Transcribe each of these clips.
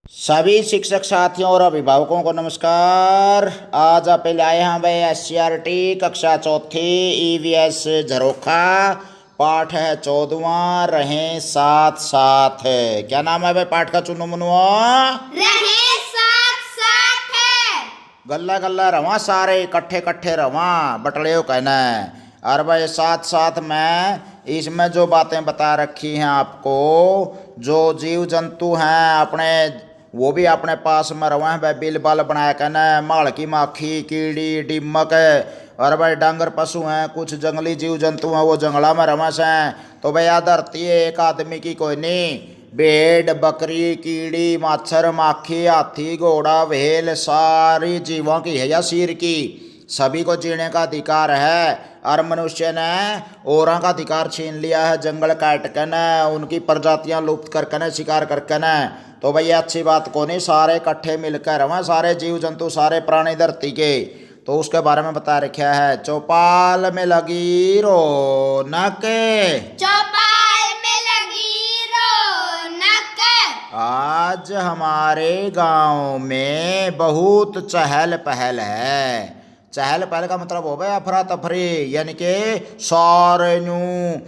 सभी शिक्षक साथियों और अभिभावकों को नमस्कार। आज आप लाए हैं भाई SCRT कक्षा चौथी EVS झरोखा। पाठ है 14वां, रहें साथ साथ। क्या नाम है भाई पाठ का? चुनो मनुआ, रहे साथ साथ है। गल्ला गल्ला रवा, सारे इकट्ठे इकट्ठे रवा, बटले हो कहना है। और भाई साथ साथ में इसमें जो बातें बता रखी हैं आपको, जो जीव जंतु हैं अपने वो भी अपने पास में रवा है भाई, बिल बाल बनाया कहना है। माल की माखी, कीड़ी, डिमक और भाई डांगर पशु हैं, कुछ जंगली जीव जंतु हैं वो जंगला में रमस हैं। तो भाई धरती है एक आदमी की कोई नहीं, भेड़, बकरी, कीड़ी, मच्छर, माखी, हाथी, घोड़ा, व्हेल सारी जीवों की है या सिर की, सभी को जीने का अधिकार है। और मनुष्य ने औरों का अधिकार छीन लिया है, जंगल काट कर न, उनकी प्रजातियां लुप्त करके न, शिकार करके न। तो भैया अच्छी बात को नहीं, सारे इकट्ठे मिलकर रहे, सारे जीव जंतु, सारे प्राणी धरती के। तो उसके बारे में बता रखा है। चौपाल में लगी रौनक, चौपाल में लगी रौनक, आज हमारे गांव में बहुत चहल पहल है। चहल पहल का मतलब हो गया अफरा तफरी, यानी कि सारे न्यू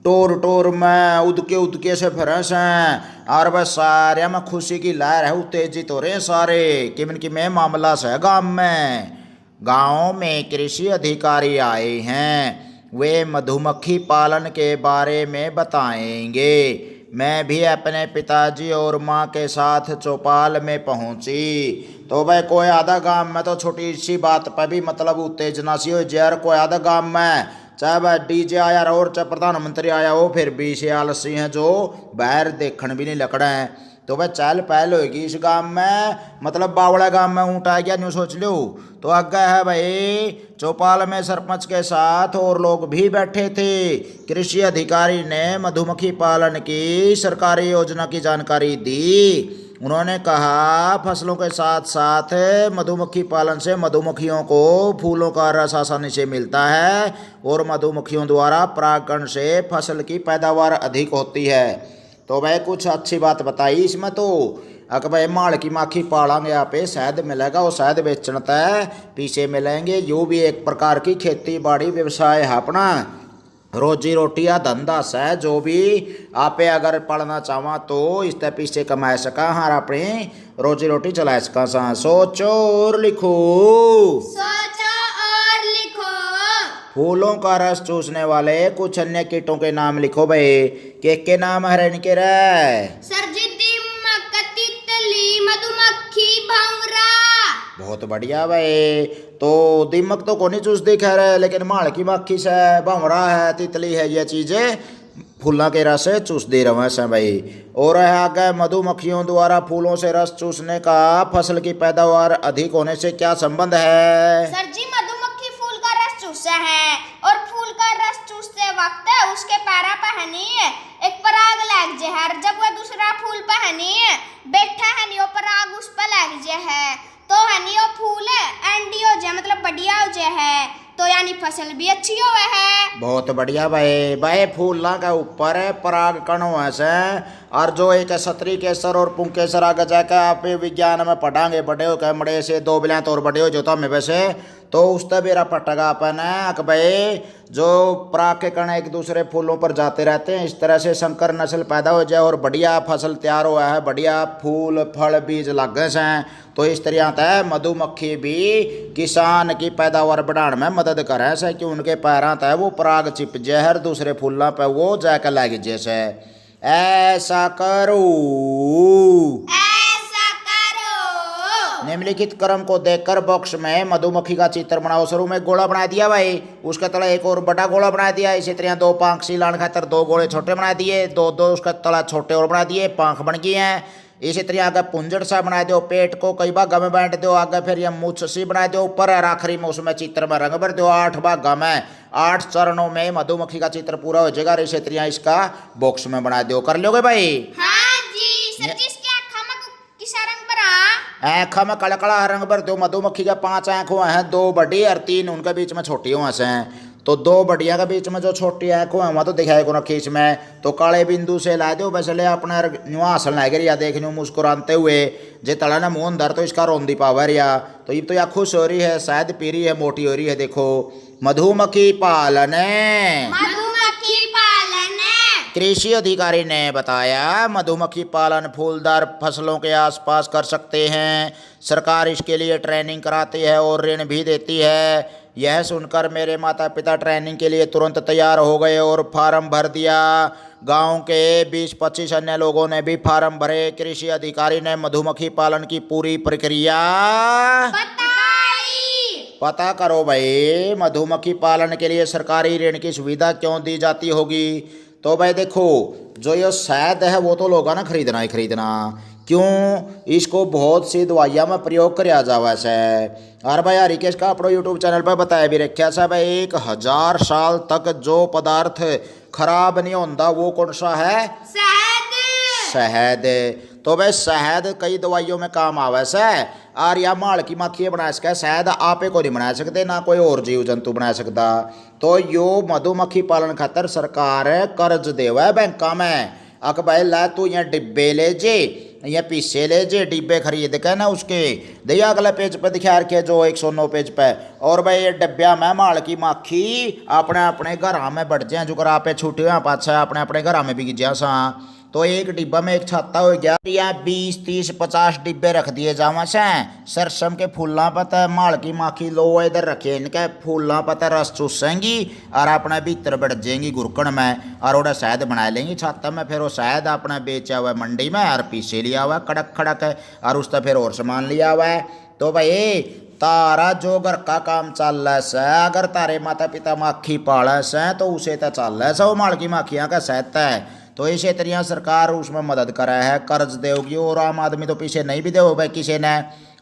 टोर टोर में उदके से फिरस हैं। और बस सारे में खुशी की लहर है, उत्तेजित हो रहे हैं सारे। किमन की में मामला से गांव में कृषि अधिकारी आए हैं, वे मधुमक्खी पालन के बारे में बताएंगे। मैं भी अपने पिताजी और माँ के साथ चौपाल में पहुंची। तो भाई कोई आधा गांव में तो छोटी सी बात पर भी मतलब उत्तेजना सी हो जहर, कोई आधा गांव में चाहे वह डीजे आया रहो और चाहे प्रधानमंत्री आया हो, फिर भी से आलसी हैं जो बाहर देखने भी नहीं लग रहे हैं। तो भाई चहल पहल होगी इस गांव में, मतलब बावड़ा गांव में ऊँट आ गया न्यू सोच लो। तो आगे है भाई चौपाल में सरपंच के साथ और लोग भी बैठे थे। कृषि अधिकारी ने मधुमक्खी पालन की सरकारी योजना की जानकारी दी। उन्होंने कहा फसलों के साथ साथ मधुमक्खी पालन से मधुमक्खियों को फूलों का रस आसानी से मिलता है और मधुमक्खियों द्वारा परागण से फसल की पैदावार अधिक होती है। तो भाई कुछ अच्छी बात बताई इसमें। तो अगर भाई माल की माखी पालेंगे यहाँ पे शहद मिलेगा, वो शहद बेचना है, पीछे मिलेंगे। यो भी एक प्रकार की खेती बाड़ी व्यवसाय है अपना, रोजी रोटी या धंधा से जो भी आप अगर पढ़ना चाहवा तो इस पीछे कमा सका, हाँ अपनी रोजी रोटी चला सका। सोचो और लिखो, सोचो और लिखो। फूलों का रस चूसने वाले कुछ अन्य कीटों के नाम लिखो भाई। के नाम है इनके रे? सरजी, दीमक, तितली, मधुमक्खी, भंवरा। बहुत बढ़िया भाई। तो दीमक तो कौन चूस दिखा रहा, लेकिन माल की मक्खी से, भंवरा है, तितली है, ये चीजें फूलों के रस से चूस दे रहे हैं भाई। और है आगे मधुमक्खियों द्वारा फूलों से रस चूसने का फसल की पैदावार अधिक होने से क्या संबंध है? सर जी, मधुमक्खी फूल का रस चूसता है और फूल का रस चूसते वक्त उसके पैरा पहनी एक पराग लग जे है, जब वह दूसरा फूल पहनी बैठा है नी, वो पराग उस पर लग जे है, तो है नी वो फूल एंडी हो जाए, मतलब बढ़िया हो जाए है, तो यानी फसल भी अच्छी हो है। बहुत बढ़िया भाई। भाई फूलों के ऊपर पराग कण से, और जो एक सत्री केसर और पुंकेसर आगे जाकर आप विज्ञान में पढ़ांगे, बड़े हो के मड़े से दो बिलियाँ तो और बड़े हो जो तो हमें वैसे तो उस तबेरा पटगा अपन है भाई, जो पराग के कण एक दूसरे फूलों पर जाते रहते हैं, इस तरह से संकर नस्ल पैदा हो जाए और बढ़िया फसल तैयार हुआ है, बढ़िया फूल फल बीज लगे हैं। तो इस तरह तय मधुमक्खी भी किसान की पैदावार बढ़ाने में मदद करे से, कि उनके पैरों तय वो पराग चिप जहर दूसरे फूलों पर वो जाकर लग जैसे। ऐसा करो, ऐसा करो। निम्नलिखित क्रम को देखकर बॉक्स में मधुमक्खी का चित्र बनाओ। शुरू में गोला बना दिया भाई, उसका तला एक और बड़ा गोला बना दिया, इसी तरह दो पांख सिलाने खातर दो गोले छोटे बना दिए, दो दो उसका तला छोटे और बना दिए, पांख बन गई हैं। इसी तरह आगे पुंजड़ सा बना दो, पेट को कई भागा में बांट दो, आगे फिर ये मूछ सी बना दो ऊपर, और आखिरी में उसमें चित्र में रंग भर दो। 8 भागा में 8 चरणों में मधुमक्खी का चित्र पूरा हो जाएगा। इसी तरह इसका बॉक्स में बना दो। कर लोगे भाई? हाँ जी सर जी। इसके आँखों में किसा रंग भरा? आँखों में कड़कड़ा रंग भर दो। मधुमक्खी के 5 आँखें हैं, 2 बड़ी और 3 उनके बीच में छोटी हुआ से हैं। तो दो बढ़िया के बीच में जो छोटी आँखों है वहाँ तो दिखाई को ना खींच में, तो काले बिंदु से ला दो वैसे ले अपने नुआ हसन लागे या देखने मुस्कुराते हुए जे तड़ा ना मुँह अंदर तो इसका रोंदी पावर या तो ये तो या खुश हो रही है, शायद पी रही है, मोटी हो रही है। देखो मधुमक्खी पालन, मधुमक्खी पालन। कृषि अधिकारी ने बताया मधुमक्खी पालन फूलदार फसलों के आसपास कर सकते हैं। सरकार इसके लिए ट्रेनिंग कराती है और ऋण भी देती है। यह सुनकर मेरे माता पिता ट्रेनिंग के लिए तुरंत तैयार हो गए और फार्म भर दिया। गांव के 20-25 अन्य लोगों ने भी फार्म भरे। कृषि अधिकारी ने मधुमक्खी पालन की पूरी प्रक्रिया बताई। पता करो भाई, मधुमक्खी पालन के लिए सरकारी ऋण की सुविधा क्यों दी जाती होगी। तो भाई देखो, जो ये शहद है वो तो लोग ना खरीदना ही खरीदना, क्यों, इसको बहुत सी दवाइयाँ में प्रयोग कराया जावा से। और भाई हरिकेश का अपने यूट्यूब चैनल पर बताया भी रखा से भाई 1000 साल तक जो पदार्थ खराब नहीं होता वो कौन सा है, शहद। शहद। तो भाई शहद कई दवाइयों में काम आवे से। और या माल की मक्खी बना सके शहद आपे को नहीं बना सकते, ना कोई और जीव जंतु बना सकता। तो यो मधुमक्खी पालन खातर सरकार कर्ज देवे बैंका में। अक भाई ला तू यहाँ डिब्बे ले जे, या पीसे ले जे, डिब्बे खरीद के ना उसके दिया अगले पेज पे दिखा रखे जो 109 पेज पे। और भाई ये डब्बिया में माल की मक्खी अपने अपने घर में बढ़ जाए, जो कर आपे छूटे हुए पाछा अपने अपने घर में बिक जा सा। तो एक डिब्बा में एक छाता हो गया या 20, 30, 50 डिब्बे रख दिए जावा से। सरसम के फूलों पर माल की माखी लो इधर रखे, इनके फूलों पर रस चूसेंगी और अपने भीतर बढ़ जाएंगी गुरकन में और वो शहद बना लेंगी छाता में। फिर वो शहद अपने बेचा हुआ मंडी में और पीछे लिया हुआ कड़क खड़क है और उसका फिर और सामान लिया हुआ है। तो भाई तारा जो घर का काम चल रहा है, अगर तारे माता पिता माखी पाले से तो उसे तो चल रहा है वो माल की माखियाँ का सहता है। तो इसे तरिया सरकार उसमें मदद कर रहा है, कर्ज देगी और आम आदमी तो पीछे नहीं भी दे भाई किसी ने।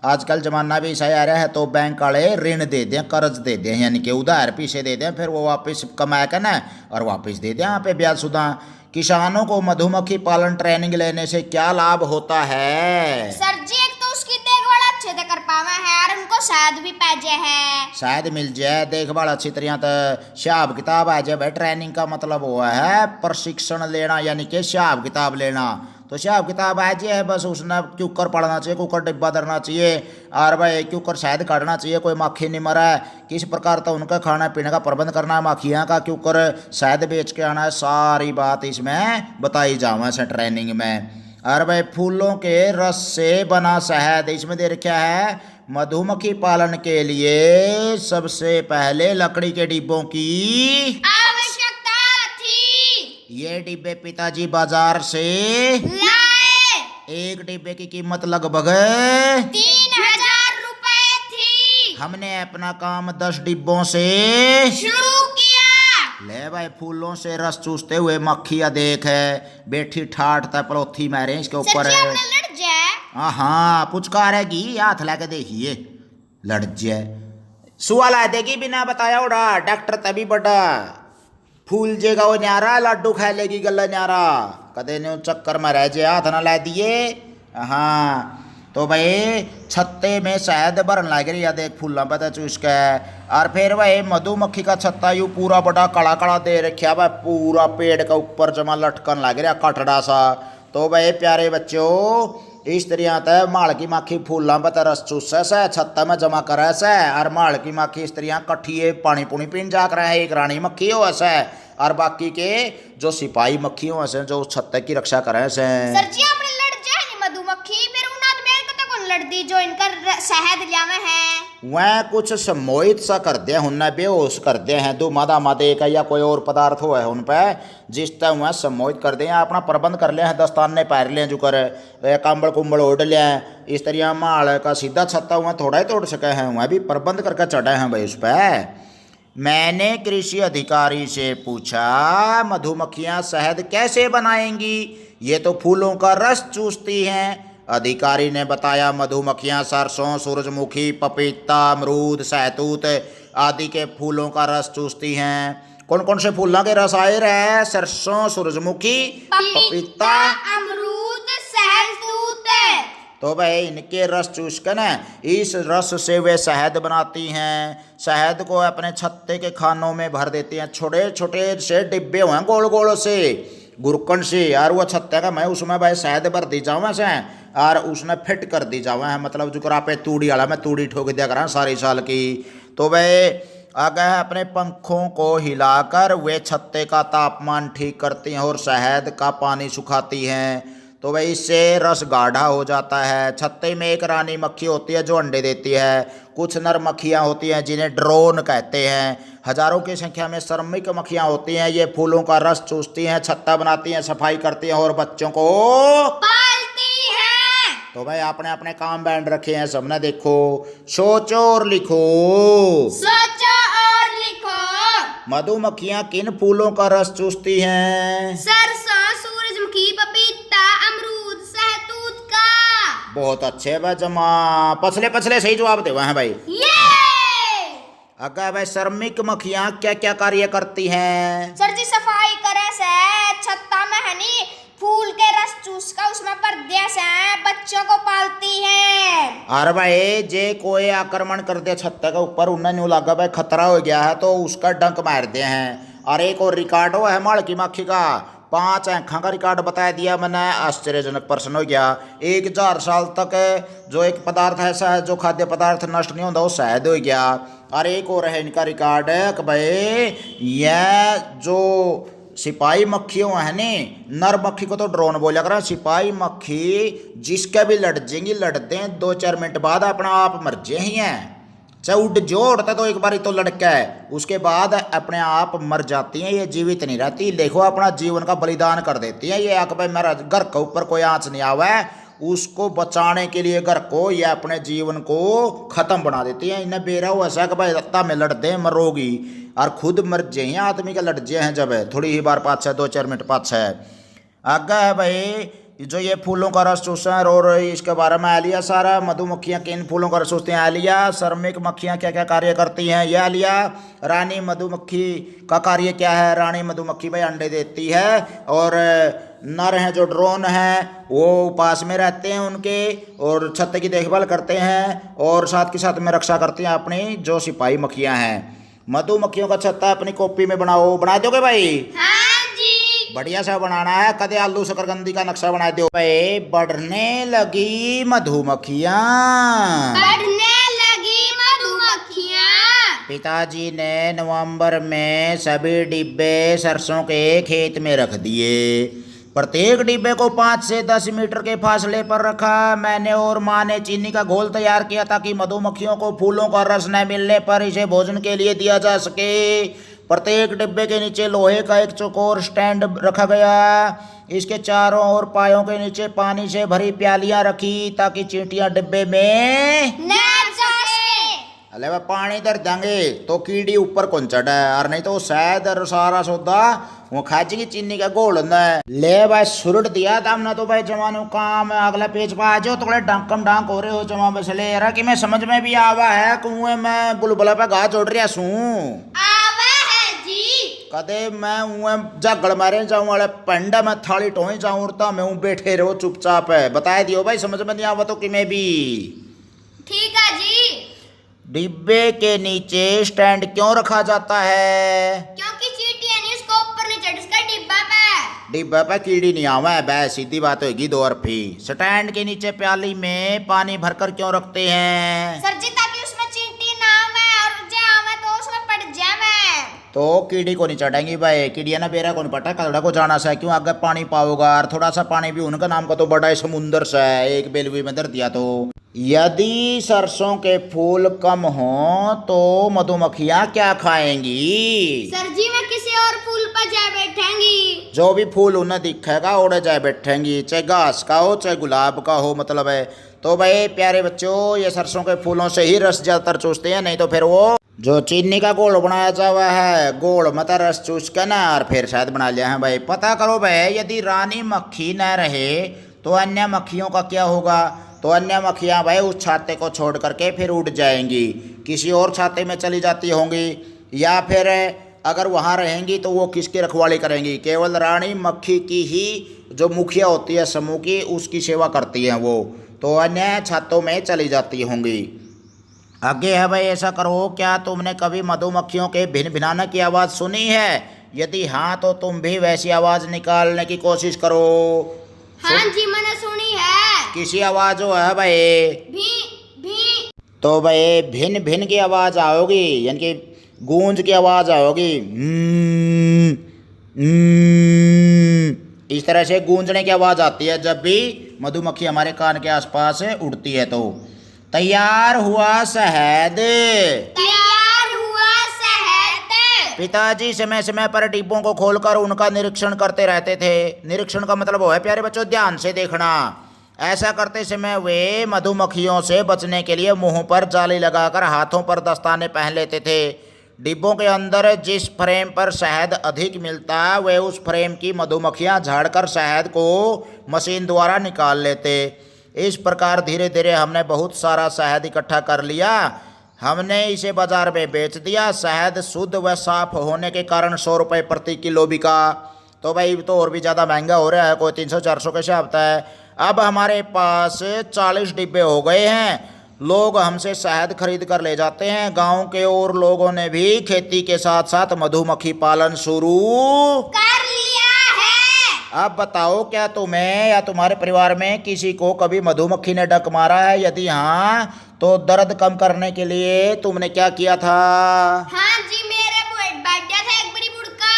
आजकल जमाना भी ऐसा आ रहा है, तो बैंक वाले ऋण दे दें, कर्ज दे दें, यानी कि उधार पीछे दे दें, फिर वो वापस कमा के ना और वापस दे दें यहाँ पे ब्याज सुधा। किसानों को मधुमक्खी पालन ट्रेनिंग लेने से क्या लाभ होता है। सर जी, एक तो उसकी देखभाल अच्छे से कर पावा है और उनको शहद भी पैजे है, शायद मिल जाए देखभाल अच्छी तरह। तो हिसाब किताब आ जाए भाई, ट्रेनिंग का मतलब हुआ है प्रशिक्षण लेना, यानी कि हिसाब किताब लेना। तो हिसाब किताब आ जाए बस उसने क्यूकर पढ़ना चाहिए, कुकर डिब्बा धरना चाहिए और भाई क्यूकर शहद काटना चाहिए, कोई माखी नहीं मरा है, किस प्रकार तो उनका खाना पीने का प्रबंध करना है, माखियाँ का क्यूकर शहद बेच के आना है, सारी बात इसमें बताई जावा से ट्रेनिंग में। और भाई फूलों के रस से बना शहद इसमें दे रखा है। मधुमक्खी पालन के लिए सबसे पहले लकड़ी के डिब्बों की आवश्यकता थी। ये डिब्बे पिताजी बाजार से लाए। एक डिब्बे की कीमत लगभग 3000 रुपए थी। हमने अपना काम 10 डिब्बों से शुरू किया। ले भाई फूलों से रस चूसते हुए मक्खियाँ देख है बैठी ठाठ था पलोथी मारे इसके ऊपर। लड़ जाए। हाँ पुचकारेगी, हाथ लाके देखिए लड़ जाए। सुआ ला देगी बिना बताया उड़ा, डॉक्टर तभी बड़ा फूल जेगा वो न्यारा, लड्डू खा लेगी गला न्यारा, कदे ने चक्कर में रह जाए हाथ ना ला दिए। हाँ तो भाई छत्ते में शहद भरन लग रही है, देख फूलों पर चूस के। और फिर भाई मधुमक्खी का छत्ता यू पूरा बड़ा कड़ा कड़ा दे रखा भाई, पूरा पेड़ का ऊपर जमा लटकन लग रहा कटड़ा सा। तो भाई प्यारे बच्चों, इस तरह तय माल की माखी फूलों पर रस चूसे से छत्ता में जमा करे से, और माल की माखी इस तरह कट्ठिए पानी पुनी पीन जा कर है। एक रानी मक्खी हो से और बाकी के जो सिपाही मक्खी हो से जो छत्ते की रक्षा करे से। सर जी आपने लड़ जाए मधुमक्खी, फिर उन आदमी को तो कौन लड़ दी जो इनका शहद लियावे है। वह कुछ सम्मोहित सा कर दे, उन्हें बेहोश कर दे हैं, दो मादा मादे का या कोई और पदार्थ हो है उन पर, जिस तरह वह सम्मोहित कर दे, अपना प्रबंध कर ले हैं, दस्ताने पैर लें जो कर कंबल कुंबल ओढ़ लें, इस तरह माल का सीधा छत्ता हुआ थोड़ा ही तोड़ सके हैं, वह भी प्रबंध करके चढ़े हैं भाई उस पर। मैंने कृषि अधिकारी से पूछा मधुमक्खियाँ शहद कैसे बनाएंगी, ये तो फूलों का रस चूसती हैं। अधिकारी ने बताया मधुमक्खियाँ सरसों, सूरजमुखी, पपीता, अमरूद, सहतूत आदि के फूलों का रस चूसती हैं। कौन कौन से फूलों के रस आए रहे? सरसों, सूरजमुखी, पपीता, अमरूद, सहतूत। तो भाई इनके रस चूस कर ना इस रस से वे शहद बनाती हैं। शहद को अपने छत्ते के खानों में भर देती हैं। छोटे छोटे से डिब्बे हुए हैं गोल गोल से गुरकन से और वो छत्ते का मैं उसमें भाई शहद भर दी जाऊँ ऐसे और उसने फिट कर दी जावा है। मतलब जो करा पे तूड़ी वाला मैं तूड़ी ठोक दिया करा सारी साल की। तो भाई आगे अपने पंखों को हिलाकर वे छत्ते का तापमान ठीक करती हैं और शहद का पानी सुखाती हैं। तो भाई इससे रस गाढ़ा हो जाता है। छत्ते में एक रानी मक्खी होती है जो अंडे देती है। कुछ नर मक्खियाँ होती हैं जिन्हें ड्रोन कहते हैं। हजारों की संख्या में श्रमिक मक्खियाँ होती हैं। ये फूलों का रस चूसती हैं, छत्ता बनाती हैं, सफाई करती हैं और बच्चों को पालती हैं। तो भाई आपने अपने काम बैंड रखे हैं सबने। देखो सोचो और लिखो, सोचो और लिखो। मधुमक्खियाँ किन फूलों का रस चूसती हैं? सरसों, सूरजमुखी, पपीता, अमरूद, सहतूत का। बहुत अच्छे भाई जमा पछले पछले सही जवाब दे हैं भाई। ये अगर भाई श्रमिक मक्खियाँ क्या क्या कार्य करती हैं? सर जी सफाई करे से, छत्ता में हनी फूल के रस चूस कर उसमें पर्दे से बच्चों को पालती हैं। अरे भाई जे कोई आक्रमण कर दे छत्ते के ऊपर उन्हें न्यू लगा भाई खतरा हो गया है तो उसका डंक मार दे हैं। और एक और रिकॉर्ड हो है माड़ की मक्खी का 5 आँखों का रिकॉर्ड बता दिया मैंने। आश्चर्यजनक प्रश्न हो गया। 1000 साल तक जो एक पदार्थ ऐसा है जो खाद्य पदार्थ नष्ट नहीं होता वो शहद हो गया। और एक और है इनका रिकॉर्ड है कि भाई यह जो सिपाही मक्खियों है ने, नर मक्खी को तो ड्रोन बोला करा, सिपाही मक्खी जिसके भी लड़ जाएंगी लड़ते हैं 2-4 मिनट बाद अपना आप मर जे ही हैं। चाहे उड़ जो उड़ता तो एक बार तो लड़का है उसके बाद अपने आप मर जाती हैं। ये जीवित नहीं रहती। देखो अपना जीवन का बलिदान कर देती हैं। ये भाई मेरा घर के ऊपर कोई आँच नहीं आवा है उसको बचाने के लिए घर को या अपने जीवन को खत्म बना देती है। इन्हें बेरा हुआ ऐसा कि भाई रत्ता में लड़ते हैं मरोगी और खुद मर जाए आदमी का लड़ जाए हैं जब थोड़ी ही बार पाछ है 2-4 मिनट पाछ है। आगे है भाई जो ये फूलों का रस चूसते हैं और इसके बारे में आ लिया सारा। मधुमक्खियाँ किन फूलों का रस चूसती हैं आ लिया। श्रमिक मक्खियाँ क्या क्या कार्य करती हैं यह लिया। रानी मधुमक्खी का कार्य क्या है? रानी मधुमक्खी भाई अंडे देती है और नर हैं जो ड्रोन हैं वो पास में रहते हैं उनके और छत्ते की देखभाल करते हैं और साथ के साथ में रक्षा करती हैं अपनी जो सिपाही मक्खियाँ हैं। मधुमक्खियों का छत्ता अपनी कॉपी में बनाओ। बना दोगे भाई? हाँ जी। बढ़िया सा बनाना है। कदे आलू शकरकंदी का नक्शा बना दो भाई। बढ़ने लगी मधुमक्खियाँ, बढ़ने लगी मधुमक्खियाँ। पिताजी ने नवंबर में सभी डिब्बे सरसों के खेत में रख दिए। प्रत्येक डिब्बे को 5 से 10 मीटर के फासले पर रखा। मैंने और माँ ने चीनी का घोल तैयार किया ताकि मधुमक्खियों को फूलों का रस न मिलने पर इसे भोजन के लिए दिया जा सके। प्रत्येक डिब्बे के नीचे लोहे का एक चौकोर स्टैंड रखा गया। इसके चारों ओर पायों के नीचे पानी से भरी प्यालियां रखी ताकि चींटियां डिब्बे में न जा सके। अले वह पानी दर देंगे तो कीड़ी ऊपर कौन चढ़ा है और नहीं तो शायद सारा सौदा वो खाची की चीनी का घोल ले भाई सुरट दिया था हमने तो भाई जमानो काम अगला पेज पा आ जाओ तो डांकम डांक हो रहे हो जमा बस ले यार कि मैं समझ में भी आवा है कुएं में बुलबुला पे घास उड़ रहा सू कदे मैं उए जागड़ मारे जाऊं वाले पंडा में थाली टोई जाऊं उड़ता मैं बैठे रहो चुपचाप है। बता दियो भाई समझ में नहीं आवा तो कि मैं भी ठीक है जी। डिब्बे के नीचे स्टैंड क्यों रखा जाता है? क्योंकि चींटियां नहीं उसको ऊपर नहीं चढ़ इसका डिब्बा पे कीड़ी नहीं आवा है बे सीधी बात होगी 2 अरफी। स्टैंड के नीचे प्याली में पानी भरकर क्यों रखते हैं? सर जी ताकि उसमें चींटी ना आवे और जे आवे तो उसमें पड़ जावे तो कीड़ी को नहीं चढ़ेंगी भाई। कीड़िया ना बेरा को नहीं पटा कलड़ा को जाना सा क्यों आगे पानी पाओगा और थोड़ा सा पानी भी उनका नाम का तो बड़ा है समुंदर सा है एक बेलवी में धर दिया। तो यदि सरसों के फूल कम हो तो मधुमक्खियाँ क्या खाएंगी? सर जी मैं किसी और फूल पर जा बैठेंगी। जो भी फूल उन्हें दिखेगा उड़े जाए बैठेंगी चाहे घास का हो चाहे गुलाब का हो मतलब है। तो भाई प्यारे बच्चों ये सरसों के फूलों से ही रस ज्यादातर चूसते हैं नहीं तो फिर वो जो चीनी का घोल बनाया जावा है घोल मत रस चूस के ना और फिर शायद बना लिया है भाई। पता करो भाई यदि रानी मक्खी न रहे तो अन्य मक्खियों का क्या होगा? तो अन्य मक्खियाँ भाई उस छाते को छोड़ करके फिर उड़ जाएंगी किसी और छाते में चली जाती होंगी या फिर अगर वहाँ रहेंगी तो वो किसकी रखवाली करेंगी? केवल रानी मक्खी की ही जो मुखिया होती है समूह की उसकी सेवा करती हैं वो। तो अन्य छतों में चली जाती होंगी। आगे है भाई, ऐसा करो, क्या तुमने कभी मधुमक्खियों के भिन भिनाने की आवाज़ सुनी है? यदि हाँ तो तुम भी वैसी आवाज़ निकालने की कोशिश करो। हाँ जी मैंने सुनी है। किसी आवाज़ हो है भाई? भी भी। तो भाई भिन भिन की आवाज़ आओगी, यानी कि गूंज की आवाज़ आओगी। इस तरह से गूंजने की आवाज़ आती है जब भी मधुमक्खी हमारे कान के आसपास उड़ती है। तो तैयार हुआ शहद। तैयार हुआ शहद। पिताजी समय समय पर डिब्बों को खोलकर उनका निरीक्षण करते रहते थे। निरीक्षण का मतलब वो है प्यारे बच्चों, ध्यान से देखना। ऐसा करते समय वे मधुमक्खियों से बचने के लिए मुंह पर जाली लगाकर हाथों पर दस्ताने पहन लेते थे। डिब्बों के अंदर जिस फ्रेम पर शहद अधिक मिलता वे उस फ्रेम की मधुमक्खियां झाड़कर शहद को मशीन द्वारा निकाल लेते। इस प्रकार धीरे धीरे हमने बहुत सारा शहद इकट्ठा कर लिया। हमने इसे बाजार में बेच दिया। शहद शुद्ध व साफ होने के कारण 100 रुपये प्रति किलो बिका। तो भाई तो और भी ज़्यादा महंगा हो रहा है, कोई 300-400 कैसे आता है। अब हमारे पास 40 डिब्बे हो गए हैं। लोग हमसे शहद खरीद कर ले जाते हैं। गांव के और लोगों ने भी खेती के साथ साथ मधुमक्खी पालन शुरू कर लिया है। अब बताओ, क्या तुम्हें या तुम्हारे परिवार में किसी को कभी मधुमक्खी ने डंक मारा है? यदि हाँ तो दर्द कम करने के लिए तुमने क्या किया था? हाँ जी, मेरे पेट बैठ गया था एक बड़ी बुड़का।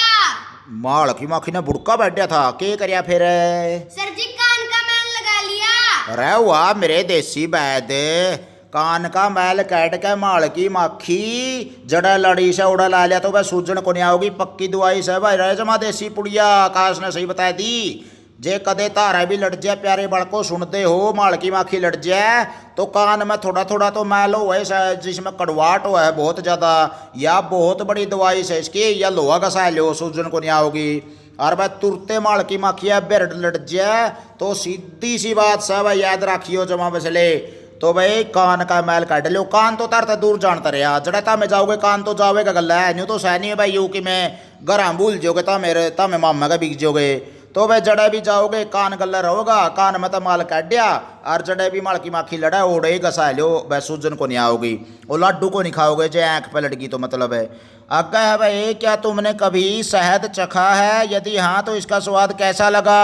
माल की मक्खी ने बुड़का बैठा था, के करिया फिर? सर जी कान का मैल लगा लिया। अरे वाह मेरे देसी बैद, कान का मैल काट के माल की मक्खी जड़ा लड़ी से उड़ा ला लिया तो वह सूजन को नहीं आओगी। पक्की दवाई से भाई रह जमा देसी पुड़िया। काश ने सही बता दी। जे कदे तारा भी लड़ जाए प्यारे बड़को सुनते हो, माल की मक्खी लड़ जाए तो कान में थोड़ा थोड़ा तो मैल हो ऐसा जिसमें कड़वाट हो है बहुत ज़्यादा, या बहुत बड़ी दवाई से इसकी, या लोहा घसा लो सूजन को नहीं आओगी। और भाई तुरते माल की मक्खिया बेरड लड़ जाए तो सीधी सी बात सब याद रखियो जमा बसले। तो भाई कान का मैल काट लो। कान तो तरते दूर जानता रहा, जड़ता में जाओगे कान तो जाओगे गला है। न्यू तो सह नहीं है भाई यू कि मैं घर भूल जाओगे ता मेरे ता मैं मामा का बिक जाओगे। तो भाई जड़े भी जाओगे कान गला रहोगा, कान में तो माल काट दिया और जड़े भी माल की माखी लड़ा ओढ़े घसा लो, वह सूजन को नहीं आओगी। वो लड्डू को नहीं खाओगे जो आँख पे लड़की तो मतलब है। आगे है भाई, क्या तुमने कभी शहद चखा है? यदि हाँ तो इसका स्वाद कैसा लगा?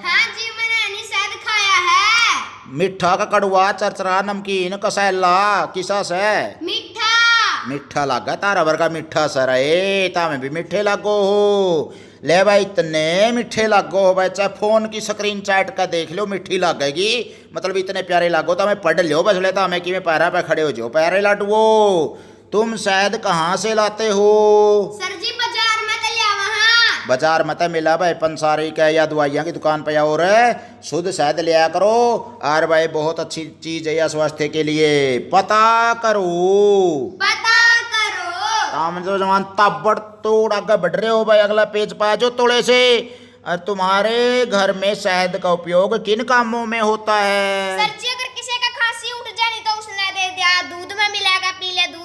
हाँ जी मैंने शहद खाया है। मीठा का कड़वा, चरचरा, नमकीन, कसैला, किसा से? मीठा। मीठा लागा तारा वर्गा मीठा सर ए तामे भी मीठे लागो हो। ले भाई इतने मीठे लागो हो भाई, चाहे फोन की स्क्रीन चाट का देख लो मीठी लागेगी। मतलब इतने प्यारे लागो तो हमें पढ़ लो बस लेता हमें कि मैं पैरा पे खड़े हो जाओ। प्यारे लाडुओ तुम शहद कहाँ से लाते हो? सर जी बाजार में तो लिया वहाँ। बाजार में तो मिला भाई पंसारी का या दवाइयाँ की दुकान पे और शुद्ध शहद लिया करो। और भाई बहुत अच्छी चीज है यह स्वास्थ्य के लिए, पता करो। पता करो। काम जो जवान ताबड़ तोड़ आगे बढ़ रहे हो भाई। अगला पेज पाया जो तोड़े से। और तुम्हारे घर में शहद का उपयोग किन कामों में होता है? सर जी अगर किसी का खांसी उठ जाए तो उसने दे दिया, दूध में मिलाकर पी ले दूध।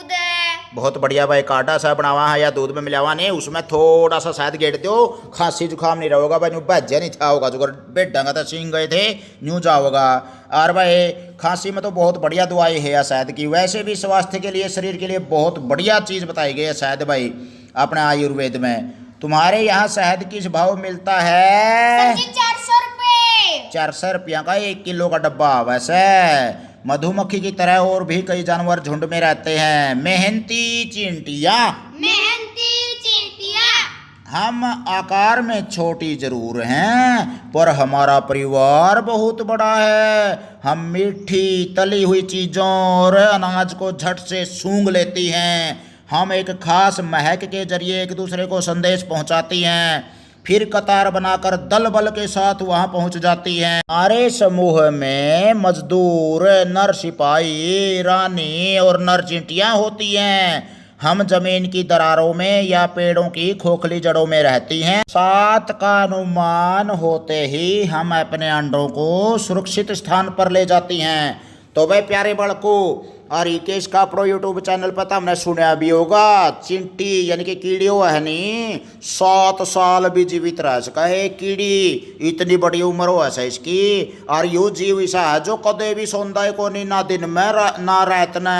बहुत बढ़िया भाई, काटा सा बनावा है या दूध में मिलावा नहीं, उसमें थोड़ा सा शहद गेट दो, खांसी जुकाम नहीं रहेगा भाई। न्यू भज्या नहीं था होगा जो बेटा था सींग गए थे न्यू जाओगा। और भाई खांसी में तो बहुत बढ़िया दवाई है या शहद की। वैसे भी स्वास्थ्य के लिए शरीर के लिए बहुत बढ़िया चीज़ बताई गई है शहद भाई अपने आयुर्वेद में। तुम्हारे यहाँ शहद किस भाव मिलता है? सर जी 400 रुपये। 400 रुपया का 1 किलो का डब्बा। वैसे मधुमक्खी की तरह और भी कई जानवर झुंड में रहते हैं। मेहनती चींटियाँ। मेहनती चींटियाँ। हम आकार में छोटी जरूर हैं पर हमारा परिवार बहुत बड़ा है। हम मीठी तली हुई चीज़ों और अनाज को झट से सूंघ लेती हैं। हम एक खास महक के जरिए एक दूसरे को संदेश पहुंचाती हैं, फिर कतार बनाकर दल बल के साथ वहां पहुंच जाती हैं। हमारे समूह में मजदूर, नर सिपाही, रानी और नर चींटियां होती हैं। हम जमीन की दरारों में या पेड़ों की खोखली जड़ों में रहती हैं। 7 का अनुमान होते ही हम अपने अंडों को सुरक्षित स्थान पर ले जाती हैं। तो भाई प्यारे बालकों, और रिकेश का प्रो यूट्यूब चैनल पर तो हमने सुना भी होगा चिंटी यानी कि कीड़ी वो है नी 7 साल भी जीवित रह सका है कीड़ी इतनी बड़ी उम्र हो ऐसा इसकी। और यू जीव ऐसा है जो कदे भी सोंदा है को नहीं ना दिन में ना रात न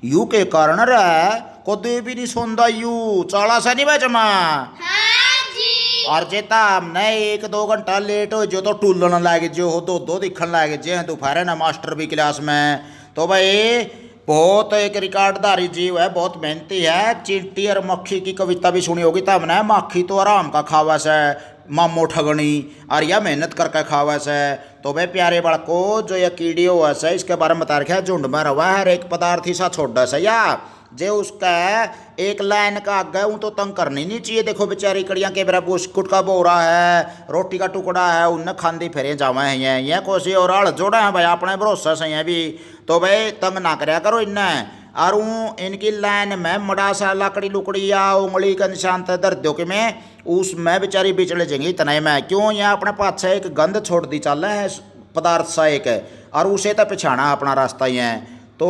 यू के कारण रह कदे भी नहीं सोंदा यू चाला सा नहीं बचमा। हाँ जी। और जेता हमने 1-2 घंटा लेट हो जो तो टूलन लग जो हो दो दिखन लग जे दोपहर ना मास्टर भी क्लास में। तो भाई बहुत एक रिकॉर्डधारी जीव है, बहुत मेहनती है। चींटी और मक्खी की कविता भी सुनी होगी तब ना। मक्खी तो आराम का खावस है मामो ठगनी और यह मेहनत करके खावस है। तो भाई प्यारे बड़को जो ये कीड़ी हुआ है इसके बारे में बता रखा है झुंड में रवा हर एक पदार्थ ही सा छोड़ा सा या जे उसका एक लाइन का आगे हूँ तो तंग करनी नहीं चाहिए। देखो बेचारी कड़ियाँ के मेरा बिस्कुट का बोरा है रोटी का टुकड़ा है उनने खांदी फेरे जावा है ये कोसी और आड़ जोड़ा है भाई अपने भरोसा से है भी। तो भाई तंग ना कराया करो इन्हें। और इनकी लाइन में मड़ा सा लकड़ी लुकड़ी या उंगली का निशान दर दो कि मैं उसमें बेचारी बिचड़े जाएंगी इतना मैं क्यों यहाँ अपने पास से एक गंध छोड़ दी चल है पदार्थ सा एक है और उसे तो पिछाना अपना रास्ता ही है। तो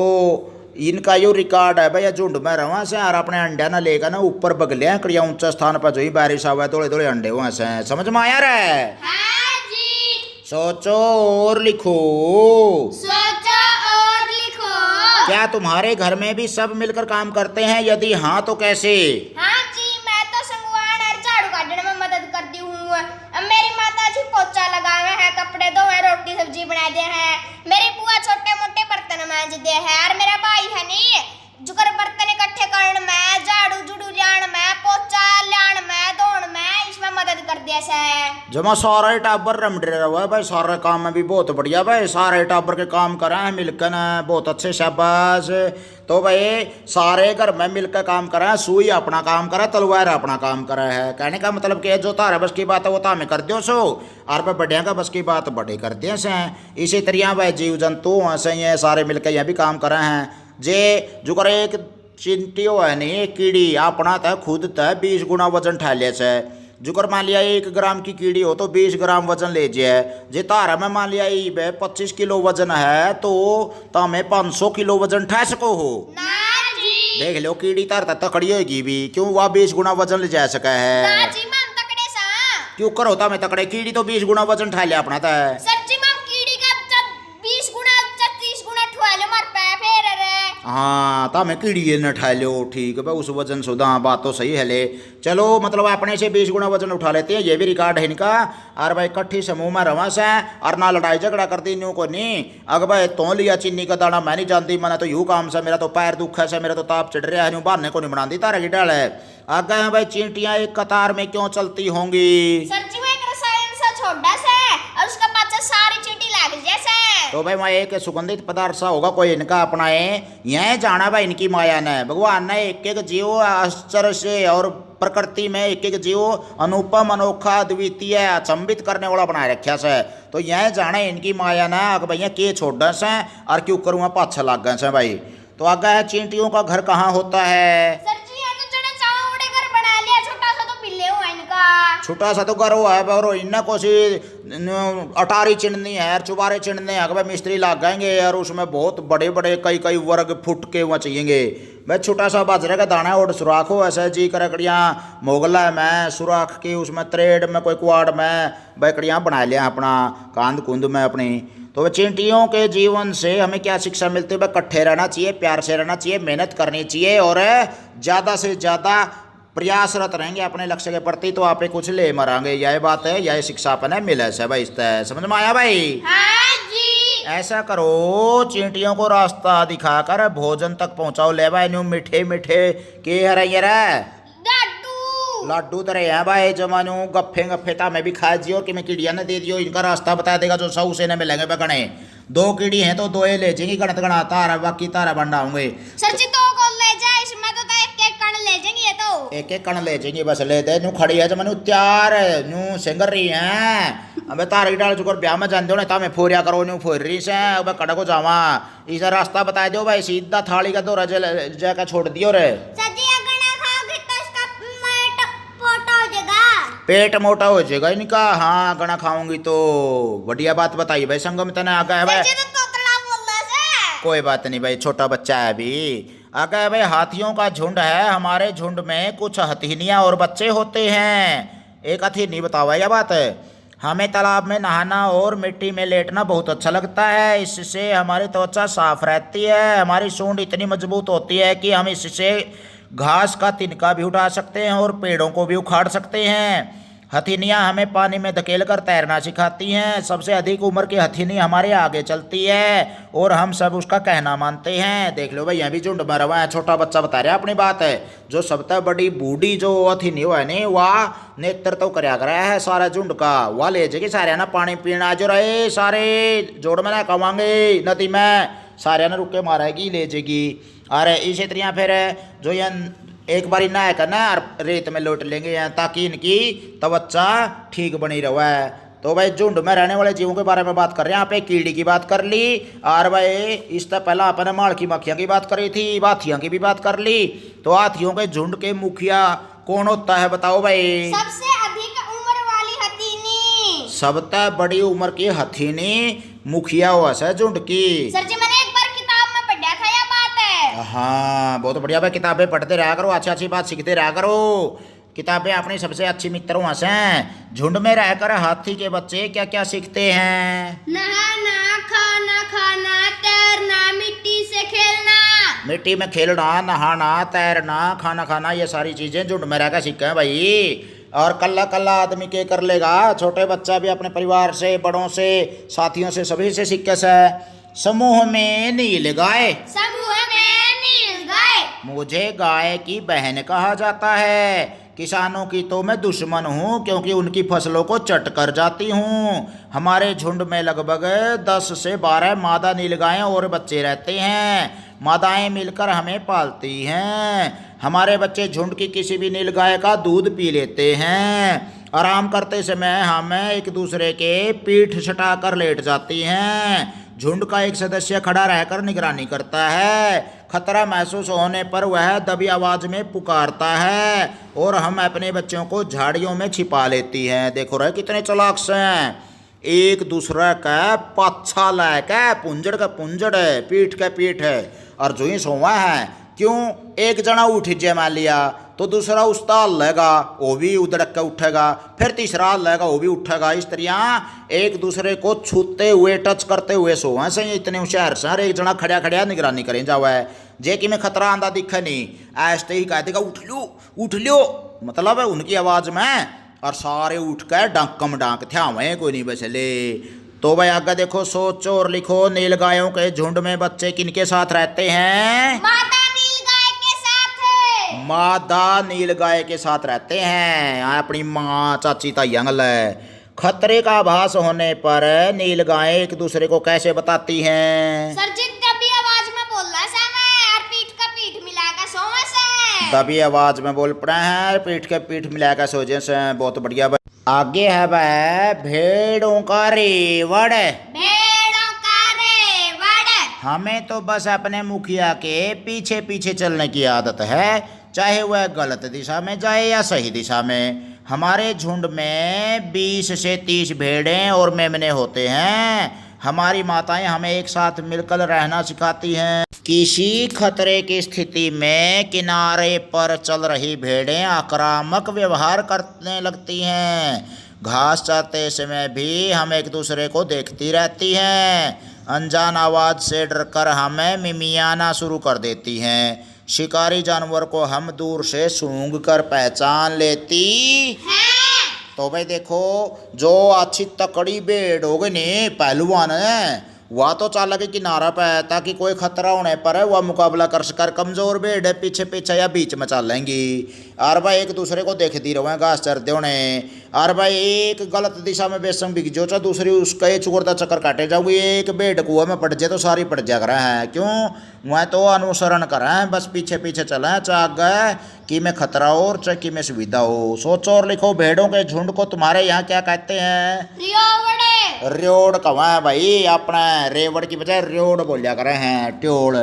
इनका यो रिकॉर्ड है भैया झुंड में रवा से और अपने अंडे ना लेकर ना ऊपर बगले कड़िया ऊंचा स्थान पर जो ही बारिश आवा थोड़े थोड़े अंडे हुए से समझ में आया रे। हाँ जी। सोचो और लिखो। सोचो और लिखो। क्या तुम्हारे घर में भी सब मिलकर काम करते हैं यदि हाँ तो कैसे। हाँ जी मैं तो संगवान और झाड़ू काटने में मदद करती हूँ। मेरी माता जी पोछा लगाए हैं कपड़े धोए रोटी सब्जी बना दे हैं। मेरी बुआ छोटे मोटे बर्तन मांज दे है और मेरा भाई है नहीं जुकर बर्तन इकट्ठे करने में झाड़ू झुड़ू लान में पोछा लान में धोन में इसमें मदद कर दिया से। जमा सारे टाबर रमडे रहा है भाई सारे काम में भी बहुत बढ़िया भाई सारे टाबर के काम कर रहे हैं मिलकर बहुत अच्छे शाबाश। तो भाई सारे घर में मिलकर काम कर रहे हैं सुई अपना काम करे तलवार अपना काम कर रहा है। कहने का मतलब कि जो तारा बस की बात है वो तो हमें कर दो सो और भाई बढ़िया का बस की बात बड़े कर दिए से। इसी तरह भाई जीव जंतु ऐसे ही सारे मिलकर यहाँ भी काम कर रहे हैं। जे जो करे एक चिंटी हो है नहीं एक कीड़ी अपना तय खुद तय 20 गुना वजन ठा ले से। जुकर मान लिया 1 ग्राम की कीड़ी हो तो 20 ग्राम वजन ले जाए। जे तारा में मान लिया 25 किलो वजन है तो हमें 500 किलो वजन ठा सको हो। ना जी। देख लो कीड़ी तार तकड़ी होगी भी क्यों वह 20 गुना वजन ले जा सका है। ना जी मैम तकड़े सा। क्यों करो था मैं तकड़े कीड़ी तो 20 गुना वजन ठा लिया अपना था। सर जी मैम कीड़ी का जब 20 गुना 30 गुना ठुआ लो मर पे फेर रे। हाँ तो मैं कीड़ी न ठा लो ठीक है उस वजन से हाँ बात तो सही है ले। चलो मतलब अपने से 20 गुना वजन उठा लेते हैं ये भी रिकॉर्ड है इनका। और भाई इकट्ठी समूह में रवा से और ना लड़ाई झगड़ा करती न्यू को नहीं। अगर भाई तो लिया चीनी का दाना मैं नहीं जानती मैंने तो यूँ काम से मेरा तो पैर दुख है से मेरा तो ताप चढ़ रहा है न्यू बहाने को नहीं बनाती तारा की डाल है। आगे भाई चींटियाँ एक कतार में क्यों चलती होंगी। सर जी वो एक रसायन सा छोड़ा से और उसका पाछे सारी चींटी लग जैसे। तो भाई मैं एक सुगंधित पदार्थ सा होगा कोई इनका अपनाए यह जाना भाई इनकी माया ने भगवान ने एक एक जीव आश्चर्य से और प्रकृति में एक एक जीव अनुपम अनोखा अद्वितीय अचंबित करने वाला बनाए रखा से। तो यह जाने इनकी माया ने अगर भैया के छोड़ से और क्यों करूँगा पाछा लग गए से भाई। तो आगे है चींटियों का घर कहाँ होता है। सर जी ये तो जड़े चाव उड़े घर बना लिया छोटा सा तो बिल्ले हुआ इनका। छोटा सा तो घर हुआ है और इन्हें कोसी अटारी चिड़नी है चुबारे चिड़ने हैं भाई मिस्त्री लग जाएंगे और उसमें बहुत बड़े बड़े कई वर्ग फुट के वहाँ चाहिएंगे भाई। छोटा सा बाजरे का दाना और सुराख हो ऐसे जी करकड़ियाँ मोगला में सुराख की उसमें त्रेड में कोई कुआड़ में बैकड़ियाँ बना लिया अपना कांद कुंद में अपनी। तो चींटियों के जीवन से हमें क्या शिक्षा मिलती है भाई इकट्ठे रहना चाहिए प्यार से रहना चाहिए मेहनत करनी चाहिए और ज़्यादा से ज़्यादा प्रयासरत रहेंगे अपने लक्ष्य के प्रति तो आप कुछ ले मरांगे। यही बात है यही शिक्षा अपने मिले से भाई इस समझ में आया भाई। हाँ जी। ऐसा करो चींटियों को रास्ता दिखाकर भोजन तक पहुंचाओ ले भाई न्यू मीठे मीठे के हरे ये लड्डू तरह है भाई जमानू गफ्फे गफ्फे था मैं भी खा जियो कि मैं कीड़िया ने दे दियो इनका रास्ता बता देगा जो 100 से न मिलेंगे बगने 2 कीड़ी हैं तो 2 ले जाएंगी गणत गणा तारा बाकी तारा बंडा होंगे। सर जी तो को ले जाए इसमें तो एक कण ले जाएंगे ये तो एक कण ले जाएंगे बस ले दे नू खड़ी है जमानू तैयार नू सिंगर रही है। अबे तारा की डाल चुकर ब्याह में जान दो ना तामे फोरिया करो नू फोर रही से अब कड़ा को जावा इसे रास्ता बता दो भाई सीधा थाली का दो जाकर छोड़ दियो रे। पेट मोटा हो जाएगा इनका। हाँ गणा खाऊंगी तो बढ़िया बात बताइए भाई संगम तना आ गया है भाई। कोई बात नहीं भाई, छोटा बच्चा है अभी। अगर भाई हाथियों का झुंड है, हमारे झुंड में कुछ हथिनियाँ और बच्चे होते हैं। एक हथिनी बताओ यह बात है। हमें तालाब में नहाना और मिट्टी में लेटना बहुत अच्छा लगता है। इससे हमारी त्वचा साफ रहती है। हमारी सूंड इतनी मजबूत होती है कि हम इससे घास का तिनका भी उठा सकते हैं और पेड़ों को भी उखाड़ सकते हैं। हथिनियाँ हमें पानी में धकेल कर तैरना सिखाती हैं। सबसे अधिक उम्र की हथिनी हमारे आगे चलती है और हम सब उसका कहना मानते हैं। देख लो भाई, यहाँ भी झुंड में रवा है। छोटा बच्चा बता रहा है अपनी बात है। जो सबसे बड़ी बूढ़ी जो हथिनी हुआ है नहीं, वह नेतृत्व तो कराया गया है सारा झुंड का। वह ले जाएगी सारे ना पानी पीना जो रहे, सारे जोड़ में ना कमांगे नदी में, सारे ने रुक के मारेगी ले जाएगी। अरे इसी तरह फिर जो ये एक बारी नहा कर ना रेत में लौट लेंगे यहाँ, ताकि इनकी त्वचा ठीक बनी रहे। तो भाई झुंड में रहने वाले जीवों के बारे में बात कर रहे हैं। यहाँ पे कीड़ी की बात कर ली, और भाई इससे पहले आपने माड़ की मक्खियाँ की बात करी थी, हाथियों की भी बात कर ली। तो हाथियों के झुंड के मुखिया कौन होता है बताओ भाई? सबसे अधिक उम्र वाली हथिनी। सबसे बड़ी उम्र की हथिनी मुखिया हुआ है झुंड की। सर जी, मैंने एक बार किताब में पढ़ा था यह बात है। हाँ बहुत बढ़िया भाई, किताबें पढ़ते रहा करो, अच्छी अच्छी बात सीखते रहा करो। किताबें अपनी सबसे अच्छी मित्र हुआ से। झुंड में रहकर हाथी के बच्चे क्या क्या सीखते हैं? नहाना, खाना खाना, तैरना, मिट्टी से खेलना। मिट्टी में खेलना, नहाना, तैरना, खाना खाना, ये सारी चीजें झुंड में रहकर सीखे हैं भाई। और कल्ला कल्ला आदमी के कर लेगा, छोटे बच्चा भी अपने परिवार से, बड़ों से, साथियों से, सभी से सीखे से। समूह में नील गाय। समूह में नील गाय। मुझे गाय की बहन कहा जाता है। किसानों की तो मैं दुश्मन हूँ, क्योंकि उनकी फसलों को चट कर जाती हूँ। हमारे झुंड में लगभग 10 से 12 मादा नीलगायें और बच्चे रहते हैं। मादाएं मिलकर हमें पालती हैं। हमारे बच्चे झुंड की किसी भी नीलगाय का दूध पी लेते हैं। आराम करते समय हम एक दूसरे के पीठ सटा कर लेट जाती हैं। झुंड का एक सदस्य खड़ा रहकर निगरानी करता है। खतरा महसूस होने पर वह दबी आवाज में पुकारता है और हम अपने बच्चों को झाड़ियों में छिपा लेती हैं। देखो रहे कितने चालाक से हैं। एक दूसरे का पाछा लाके पुंजड़ का पुंजड़ है, पीठ का पीठ है, और जो ही सोवा है। क्यों? एक जना उठ जे मान लिया तो दूसरा उसका लेगा, वो भी उधड़क के उठेगा, फिर तीसरा लेगा, वो भी उठेगा। इस तरह एक दूसरे को छूते हुए, टच करते हुए सोवा से। इतने होशियार सर, एक जना खड़ा खड़ा निगरानी करें जावा है। जे कि में खतरा आंदा दिखे नहीं, ऐसे ही कह देगा उठ लो, मतलब है उनकी आवाज में, और सारे उठ कर डांकम डांक थे हुए, कोई नहीं बचले। तो भाई आगे देखो, सोचो और लिखो। नीलगायों के झुंड में बच्चे किनके साथ रहते हैं? मादा नीलगाय के साथ। मादा नीलगाय के साथ रहते हैं। अपनी माँ, चाची, ताइयां गल है। खतरे का आभास होने पर नीलगायें एक दूसरे को कैसे बताती हैं? सर जी, दबी आवाज में बोल रहा है मैं, और पीठ का पीठ मिलाकर सोने से। दबी आवाज में बोल पड़े हैं, पीठ के पीठ मिलाकर सोचे से। बहुत बढ़िया। आगे है वह भेड़ों का रेवड़। भेड़ों का रेवड़। हमें तो बस अपने मुखिया के पीछे पीछे चलने की आदत है, चाहे वह गलत दिशा में जाए या सही दिशा में। हमारे झुंड में 20 से 30 भेड़ें और मेमने होते हैं। हमारी माताएं हमें एक साथ मिलकर रहना सिखाती हैं। किसी खतरे की स्थिति में किनारे पर चल रही भेड़ें आक्रामक व्यवहार करने लगती हैं। घास चारते समय भी हम एक दूसरे को देखती रहती हैं। अनजान आवाज़ से डरकर हमें मिमियाना शुरू कर देती हैं। शिकारी जानवर को हम दूर से सूंघ कर पहचान लेती हैं। तो भाई देखो, जो अच्छी तकड़ी भेड़ होगी नी, पहलवान है, वह तो चाल के किनारा पे है, ताकि कोई खतरा होने पर वह मुकाबला कर सकर। कमजोर भेड़ है, पीछे पीछे या बीच में चल लेंगी। और भाई एक दूसरे को देखती रहो घास चरते होने। और भाई एक गलत दिशा में बेसम बिक जो, चाहे दूसरी उसका चुगड़ता चक्कर काटे जाओगी। एक भेड़ कुआ में पड़ जाए तो सारी पड़ जा रहे हैं। क्यों? वह तो अनुसरण करें, बस पीछे पीछे चलें, चाहे कि में खतरा हो और चाहे कि में सुविधा हो। सोचो और लिखो, भेड़ों के झुंड को तुम्हारे यहाँ क्या कहते हैं? रेवड़ कहाँ है भाई? अपना रेवड़ की बजाय रेवड़ बोलिया करे हैं, ट्योड़।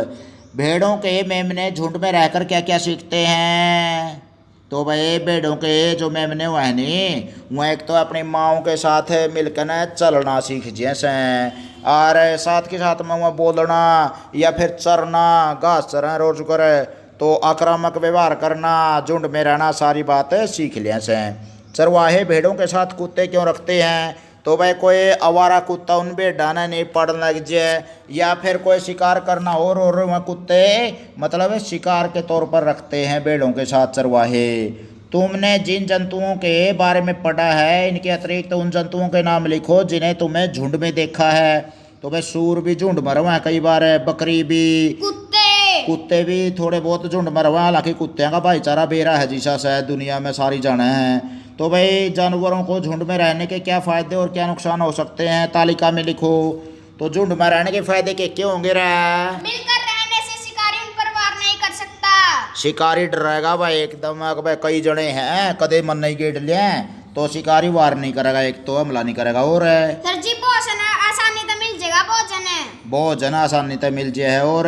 भेड़ों के मेमने झुंड में रहकर क्या क्या सीखते हैं? तो भाई भेड़ों के जो मेमने हुए हैं नी, वह एक तो अपनी माओ के साथ मिलकर न चलना सीख जैसे, और साथ के साथ में वह बोलना या फिर चरना, घास चरा रोज करे, तो आक्रामक व्यवहार करना, झुंड में रहना, सारी बातें सीख लिया से। चरवाहे भेड़ों के साथ कुत्ते क्यों रखते हैं? तो भाई कोई आवारा कुत्ता उन भेड़ा ने नहीं पड़ने लग जाए, या फिर कोई शिकार करना हो और वह कुत्ते मतलब शिकार के तौर पर रखते हैं भेड़ों के साथ चरवाहे। तुमने जिन जंतुओं के बारे में पढ़ा है, इनके अतिरिक्त उन जंतुओं के नाम लिखो जिन्हें तुमने झुंड में देखा है। तो भाई सूर भी झुंड में रहा है कई बार, बकरी भी, कुत्ते भी थोड़े बहुत झुंड में रहा है। हालांकि कुत्तियों का भाईचारा बेरा है जिसा शायद दुनिया में सारी जाने हैं। तो भाई जानवरों को झुंड में रहने के क्या फ़ायदे और क्या नुकसान हो सकते हैं, तालिका में लिखो। तो झुंड में रहने के फ़ायदे क्या होंगे रे? मिलकर रहने से शिकारी उन पर वार नहीं कर सकता। शिकारी डरेगा भाई एकदम, भाई कई जने हैं कदे मन नहीं गेट लिया तो शिकारी वार नहीं करेगा, एक तो हमला नहीं करेगा। और सर जी भोजन आसानी से मिल जाएगा, भोजन आसानी से मिल जाए। और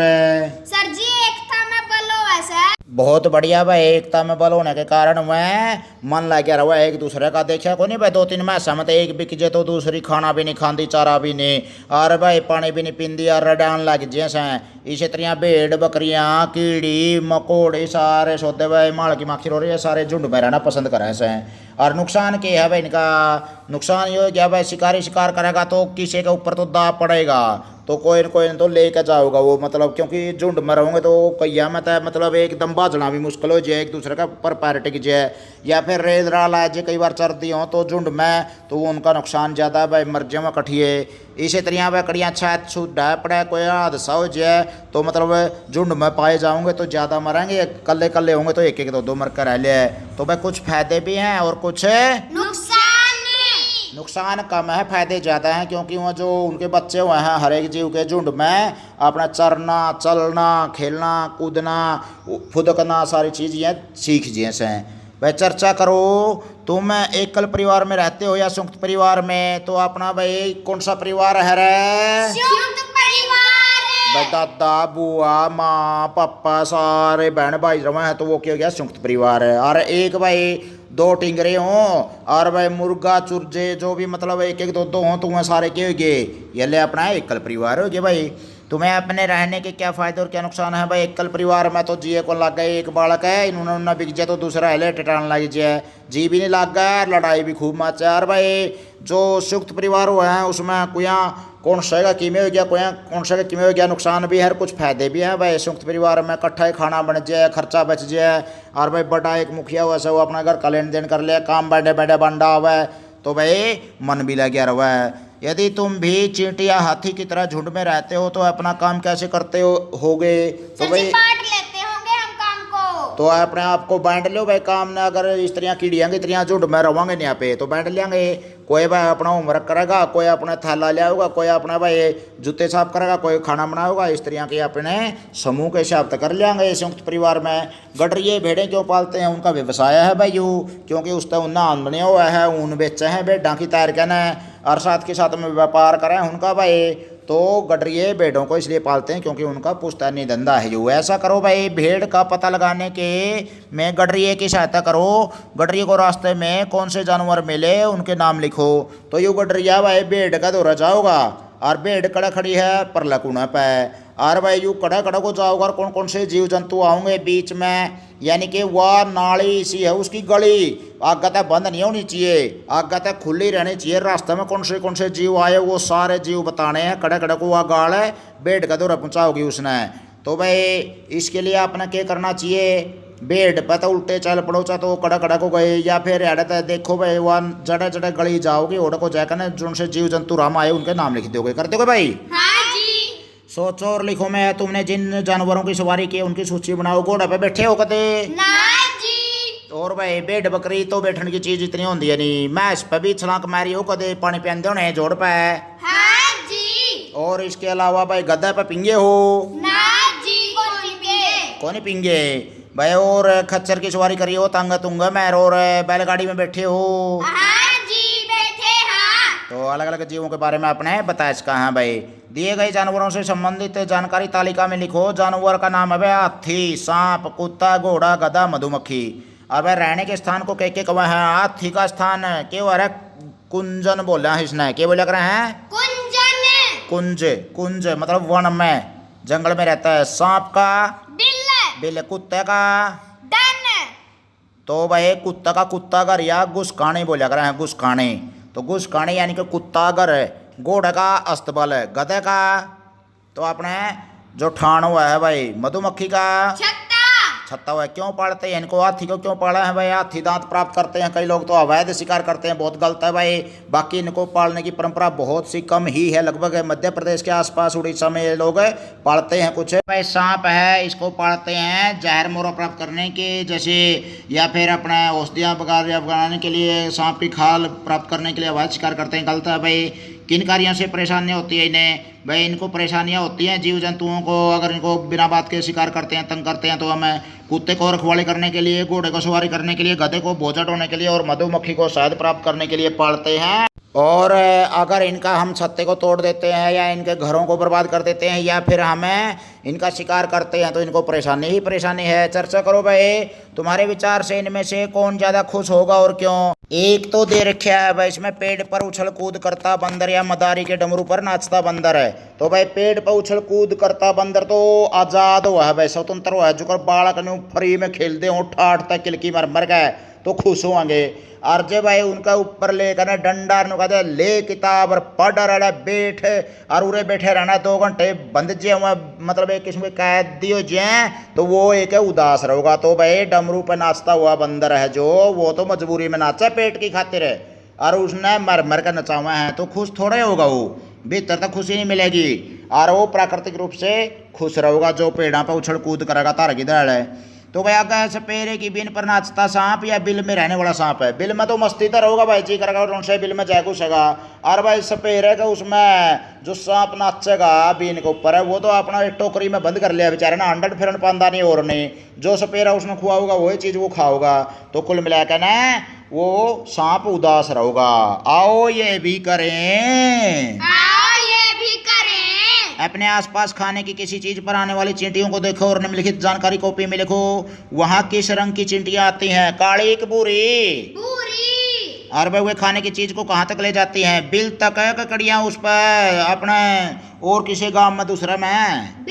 सर जी एकता में बल हो सर। बहुत बढ़िया भाई, एकता में बल होने के कारण वह मन लग गया रहा, एक दूसरे का देखा को नहीं भाई। 2-3 मैसा में तो एक बिक जे तो दूसरी खाना भी नहीं खाती, चारा भी नहीं, और भाई पानी भी नहीं पींदी, और रडान लग जैसे। इसी तरह भेड़ बकरियां कीड़ी मकोड़े सारे सोते भाई माल की माखी रो रही है, सारे झुंड में रहना पसंद करे से। और नुकसान क्या है भाई इनका? नुकसान ये हो गया भाई, शिकारी शिकार करेगा तो किसी के ऊपर तो दाव पड़ेगा, तो कोई न कोई तो लेके जाओगा वो, मतलब क्योंकि झुंड में रहोगे तो कैया में तो मतलब एकदम बाजना भी मुश्किल हो जाए, एक दूसरे का पर पैर टिक जाए, या फिर रेल राल आ जाए कई बार चरती हों तो झुंड में, तो वो उनका नुकसान ज़्यादा है भाई, मर जाए कठिए। इसी तरह भाई कड़ियाँ छात छूट पड़े, कोई हादसा हो जाए तो मतलब झुंड में पाए जाओगे तो ज़्यादा मरेंगे, कल्ले कल्ले होंगे तो एक एक दो मर कर रह ले। तो भाई कुछ फायदे भी हैं और कुछ नुकसान कम है, फायदे ज़्यादा हैं, क्योंकि वो जो उनके बच्चे हुए हैं हर एक जीव के झुंड में अपना चरना चलना खेलना कूदना फुदकना सारी चीज़ ये सीख जैसे हैं। भाई चर्चा करो, तुम एकल परिवार में रहते हो या संयुक्त परिवार में? तो अपना भाई कौन सा परिवार है रे? संयुक्त परिवार। भाई दादा बुआ माँ पापा सारे बहन भाई रहे हैं तो वो क्या हो गया? संयुक्त परिवार है। और एक भाई 2 टिंगरे हों और भाई मुर्गा चुरजे जो भी मतलब एक एक दो हों तो वह सारे क्या हो गए? ये ले अपना एकल परिवार हो गया। भाई तुम्हें अपने रहने के क्या फ़ायदे और क्या नुकसान है? भाई एकल परिवार में तो जिए को लग गए, एक बालक है इन्होंने ना बिक जाए तो दूसरा हिले टिटान लग जाए, जी भी नहीं लग गया, लड़ाई भी खूब मचा। और भाई जो संयुक्त परिवार हुआ है उसमें कोई कौन सा का कीमे हो गया, कोई कौन सा का कीमे हो गया, नुकसान भी है, कुछ फायदे भी हैं। भाई संयुक्त परिवार में इकट्ठा ही खाना बन जाए, खर्चा बच जाए, और भाई बड़ा एक मुखिया हुआ से वो अपना घर का लेन देन कर ले, काम बैठे बैठे बंडा हुआ है तो भाई मन भी लग गया रहा है। यदि तुम भी चींटी या हाथी की तरह झुंड में रहते हो तो अपना काम कैसे करते होगे? तो भाई बांट लेते होंगे हम काम को, तो अपने आप को बांट लो भाई काम ने। अगर इस तरह कीड़ियाँ की तरह झुंड में रहोगे यहाँ पे तो बांट लेंगे, कोई भाई अपना होमवर्क करेगा, कोई अपना थैला ले आएगा, कोई अपना भाई जूते साफ करेगा, कोई खाना बनाएगा, इस तरह के अपने समूह के हिसाब से कर लेंगे संयुक्त परिवार में। गडरिए भेड़ें क्यों पालते हैं? उनका व्यवसाय है भाई यू, क्योंकि उसका उन्ना ऊन बने हुआ है, ऊन बेचे हैं भेड़ा की तैर के न, और साथ के साथ में व्यापार करें उनका भाई। तो गडरिए भेड़ों को इसलिए पालते हैं क्योंकि उनका पुश्तैनी धंधा है जो। ऐसा करो भाई, भेड़ का पता लगाने के में गडरिए की सहायता करो। गडरिए को रास्ते में कौन से जानवर मिले उनके नाम लिखो। तो यू गडरिया भाई भेड़ का दौरा जाओगा और भेड़ कड़ा खड़ी है पर लकुना पे, और भाई यू कड़ा कड़ा को जाओगा और कौन कौन से जीव जंतु आओगे बीच में, यानी कि वह नाली सी है उसकी गली आगे तक बंद नहीं होनी चाहिए, आगे तक खुली रहनी चाहिए। रास्ते में कौन से जीव आए वो सारे जीव बताने हैं, कड़े कड़े को वह गाल है भेड़ का दौरा पहुँचाओगी उसने। तो भाई इसके लिए आपने क्या करना चाहिए? भेड़ पर तो उल्टे चल पड़ो चा तो कड़ा कड़ा को गए, या फिर अड़े देखो भाई वह जड़े जड़े गली जाओगे ओढ़ को जाकर ना जो से जीव जंतु राम आए उनके नाम लिख दोगे, कर दोगे भाई? हाँ जी। सोचो और लिखो में तुमने जिन जानवरों की सवारी की उनकी सूची बनाओ। घोड़े पे बैठे हो कदे? ना जी। और भाई भेड़ बकरी तो बैठने की चीज इतनी होती है नहीं। मैस पे भी छलांग मारी हो कदे? पानी पीते होने जोड़ पे? हाँ जी। और इसके अलावा भाई गद्दे पे पिंगे हो? ना जी, कौन पिंगे भाई? और खच्चर की सवारी करी हो तंग तुंग मैर? और बैलगाड़ी में बैठे हो? हाँ जी बैठे हाँ। तो अलग अलग जीवों के बारे में आपने बताया इसका। हाँ भाई, दिए गए जानवरों से संबंधित जानकारी तालिका में लिखो। जानवर का नाम है हाथी, सांप, कुत्ता, घोड़ा, गधा, मधुमक्खी। और भाई रहने के स्थान को कह के कहा है हाथी का स्थान है क्यों अरे कुंजन बोला है इसने क्या बोल रहे हैं कुंजन, कुंज कुंज मतलब वन में जंगल में रहता है। सांप का बिल, बिल, कुत्ते का डन, तो भाई कुत्ता का कुत्ता घर या घुसकाने बोला कर हैं घुसकाने, तो घुसकाने यानी कि कुत्ता घर है। घोड़े का अस्तबल है। गधे का तो अपने जो ठाण हुआ है भाई। मधुमक्खी का छत्ता, छत्ता हुआ है। क्यों पालते हैं इनको? हाथी को क्यों पाला है भाई? हाथी दांत प्राप्त करते हैं। कई लोग तो अवैध शिकार करते हैं, बहुत गलत है भाई। बाकी इनको पालने की परंपरा बहुत सी कम ही है, लगभग मध्य प्रदेश के आसपास उड़ीसा में ये लोग पालते हैं कुछ। भाई सांप है, इसको पालते हैं जहर मोरा प्राप्त करने के जैसे, या फिर अपने औषधियाँ वगैरह बनाने के लिए सांप की खाल प्राप्त करने के लिए अवैध शिकार करते हैं, गलत है भाई। किन कार्यों से परेशानियाँ होती है इन्हें? भाई इनको परेशानियाँ होती हैं जीव जंतुओं को, अगर इनको बिना बात के शिकार करते हैं, तंग करते हैं, तो हमें कुत्ते को रखवाली करने के लिए, घोड़े को सवारी करने के लिए, गधे को बोझा ढोने के लिए और मधुमक्खी को शहद प्राप्त करने के लिए पालते हैं। और अगर इनका हम छत्ते को तोड़ देते हैं या इनके घरों को बर्बाद कर देते हैं या फिर हमें इनका शिकार करते हैं तो इनको परेशानी ही परेशानी है। चर्चा करो भाई, तुम्हारे विचार से इनमें से कौन ज़्यादा खुश होगा और क्यों? एक तो दे रखा है भाई इसमें, पेड़ पर उछल कूद करता बंदर या मदारी के डमरू पर नाचता बंदर है। तो भाई पेड़ पर उछल कूद करता बंदर तो आज़ाद हुआ है भाई, स्वतंत्र हुआ है। जो बालक ने फ्री में खेलते हो ठाठ तक किलकी मर मर गए तो खुश होंगे। और जब भाई उनका ऊपर लेकर ना डंडा कहते ले किताब और पढ़ रहा बैठ और उरे बैठे रहना 2 घंटे बंद जे हुआ, मतलब एक किस्म के कैदी हो जाए तो वो एक उदास रहेगा। तो भाई डमरू पे नाचता हुआ बंदर है जो, वो तो मजबूरी में नाचा पेट की खातिर है और उसने मर मर कर नचा हुआ है, तो खुश थोड़े होगा वो, भीतर तक खुशी नहीं मिलेगी। और वो प्राकृतिक रूप से खुश रहेगा जो पेड़ा पर उछल कूद करेगा तार की दड़ है। तो भाई अगर सपेरे की बिन पर नाचता सांप या बिल में रहने वाला सांप है, बिल में तो मस्ती तो रहोगा भाई, जी करेगा उनसे बिल में जाए घुसेगा। और भाई सपेरे का उसमें जो सांप नाचेगा बीन के ऊपर है वो तो अपना एक टोकरी में बंद कर लिया बेचारे ना, अंडर फिरन पांदा नहीं और नहीं, जो सपेरा उसने खुआऊगा वही चीज़ वो खाओगा। तो कुल मिलाकर ना वो सांप उदास रहोगा। आओ ये भी करें, अपने आसपास खाने की किसी चीज पर आने वाली चींटियों को देखो और निम्नलिखित जानकारी कॉपी में लिखो। वहां किस रंग की चींटियां आती हैं? काली की भूरी? और भाई वे खाने की चीज को कहां तक ले जाती हैं? बिल तक है ककड़ियां उस पर अपने और किसी गांव में दूसरे में?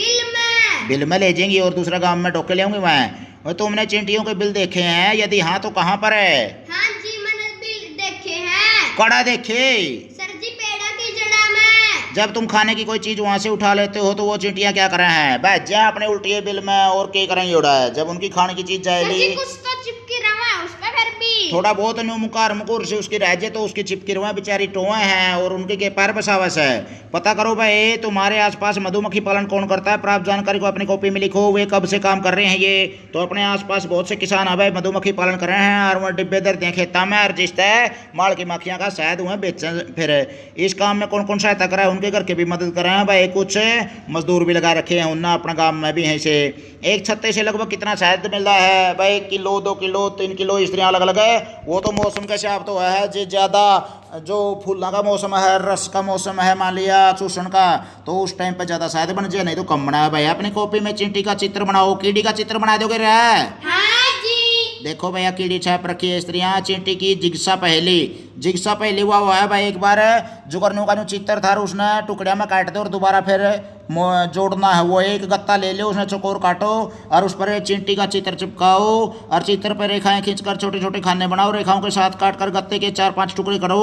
बिल में ले जाएंगी और दूसरा गांव में ढोके ले आऊंगी मैं। और तुमने चींटियों के बिल देखे हैं? यदि हाँ तो कहाँ पर है? हाँ जी मैंने बिल देखे हैं। कड़ा देखे? सर जी पेड़ा की जड़ा में। जब तुम खाने की कोई चीज वहां से उठा लेते हो तो वो चींटियां क्या कर रहे हैं? बस जा अपने उल्टी बिल में और क्या करेंगे उड़ा है जब उनकी खाने की चीज जाएगी। कुछ तो चिपकी रहा है उस पे फिर भी थोड़ा बहुत मुकार मुकुर से उसकी राज्य तो उसकी चिपकी रुआ बेचारी टोए हैं और उनके के पैर बसावस है। पता करो भाई तुम्हारे आसपास मधुमक्खी पालन कौन करता है? प्राप्त जानकारी को अपनी कॉपी में लिखो। वे कब से काम कर रहे हैं ये? तो अपने आसपास बहुत से किसान अब मधुमक्खी पालन कर रहे हैं और वह डिब्बे दरते हैं खेता में और जिसते माल की मक्खियाँ का शहद हुए बेचें। फिर इस काम में कौन कौन सहायता करा है? उनके घर के भी मदद कर रहे हैं भाई, कुछ मजदूर भी लगा रखे हैं उन्ना अपना काम में भी है। से एक छत्ते से लगभग कितना शहद मिल रहा है भाई? किलो 2 किलो 3 किलो इस तरह अलग अलग है। वो तो मौसम के हिसाब तो है जो ज़्यादा जो फूलों का मौसम है, रस का मौसम है, मान लिया चूषण का, तो उस टाइम पे ज़्यादा शायद बन जाए, नहीं तो कम बना है भाई। अपनी कॉपी में चींटी का चित्र बनाओ। कीड़ी का चित्र बना दोगे रे? हाँ जी। देखो भैया कीड़ी छाप रखी है स्त्रियाँ। चींटी की जिग्सा पहली, जिग्सा पहली हुआ है भाई। एक बार जुगरनू का जो चित्र था उसने टुकड़िया में काट दो और दोबारा फिर जोड़ना है। वो एक गत्ता ले लो, उसने चौकोर काटो और उस पर चींटी का चित्र चिपकाओ और चित्र पर रेखाएं खींचकर छोटे छोटे खाने बनाओ। रेखाओं के साथ काटकर गत्ते के 4-5 टुकड़े करो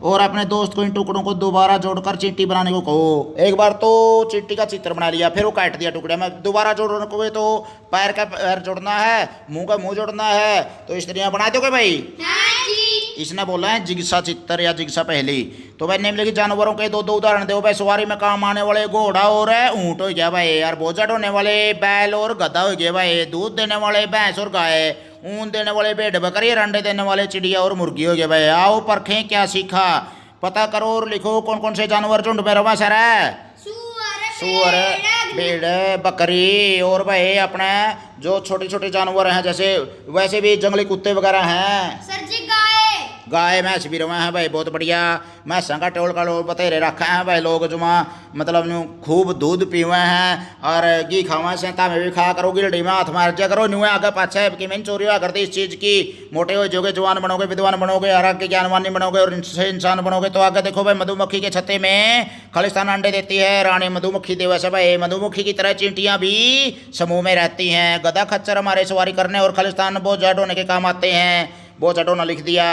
और अपने दोस्त को इन टुकड़ों को दोबारा जोड़कर चींटी बनाने को कहो। एक बार तो चींटी का चित्र बना लिया, फिर वो काट दिया टुकड़े में। दोबारा जोड़ने को तो पैर का पैर जोड़ना है, मुंह का मुंह जोड़ना है। तो इस तरह बना दोगे भाई? हाँ जी। इसने बोला है जिग्सा चित्र या जिग्सा पहली। तो भाई निम्नलिखित जानवरों के दो उदाहरण दो भाई। सवारी में काम आने वाले घोड़ा और ऊंट हो गया भाई, यार बोझा ढोने वाले बैल और गधा हो गया भाई, दूध देने वाले भैंस और गाय, ऊन देने वाले भेड़ बकरी, अंडे देने वाले चिड़िया और मुर्गी हो गया भाई। आओ परखें क्या सीखा, पता करो और लिखो कौन कौन से जानवर झुंड में रवा सर है? सूअर, भेड़, बकरी और भाई अपने जो छोटे छोटे जानवर हैं जैसे वैसे भी जंगली कुत्ते वगैरह हैं। सर जी गाय, गाय भैंस भी रहे हैं भाई बहुत बढ़िया। भैंसा का टोल का लोग बतेरे रखे हैं भाई लोग जुमा मतलब न्यू खूब दूध पीवे हैं और घी खावा से में भी खा करो गिलडी में हाथ मार जा करो न्यू आगे पाछे कि मैंने चोरी हुआ करती इस चीज़ की। मोटे हो जोगे जवान बनोगे विद्वान बनोगे आरोग्य ज्ञानवानी बनोगे और इंसान बनोगे। तो आगे देखो भाई मधुमक्खी के छत्ते में खालिस्तान अंडे देती है। रानी मधुमक्खी दिवस है भाई। मधुमक्खी की तरह चींटियां भी समूह में रहती हैं। गधा खच्चर हमारे सवारी करने और खालिस्तान बोझ ढोने के काम आते हैं। बोझ ढोना लिख दिया।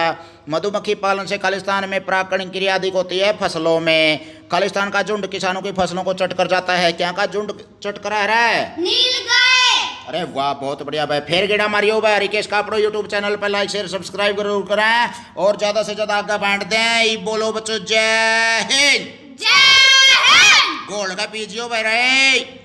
मधुमक्खी पालन से खालिस्तान में परागकण क्रिया अधिक होती है फसलों में। खालिस्तान का झुंड किसानों की फसलों को चट कर जाता है। क्या का झुंड चट करा रहा है? नीलगाय। अरे वाह बहुत बढ़िया भाई। फिर गेड़ा मारियो भाई रिकेश कापड़ो यूट्यूब चैनल पर लाइक शेयर सब्सक्राइब जरूर करें और ज्यादा से ज्यादा आगे बांट दें। बोलो बच्चों जय हिंद। जय हिंद। गोल का पीजियो भाई रे।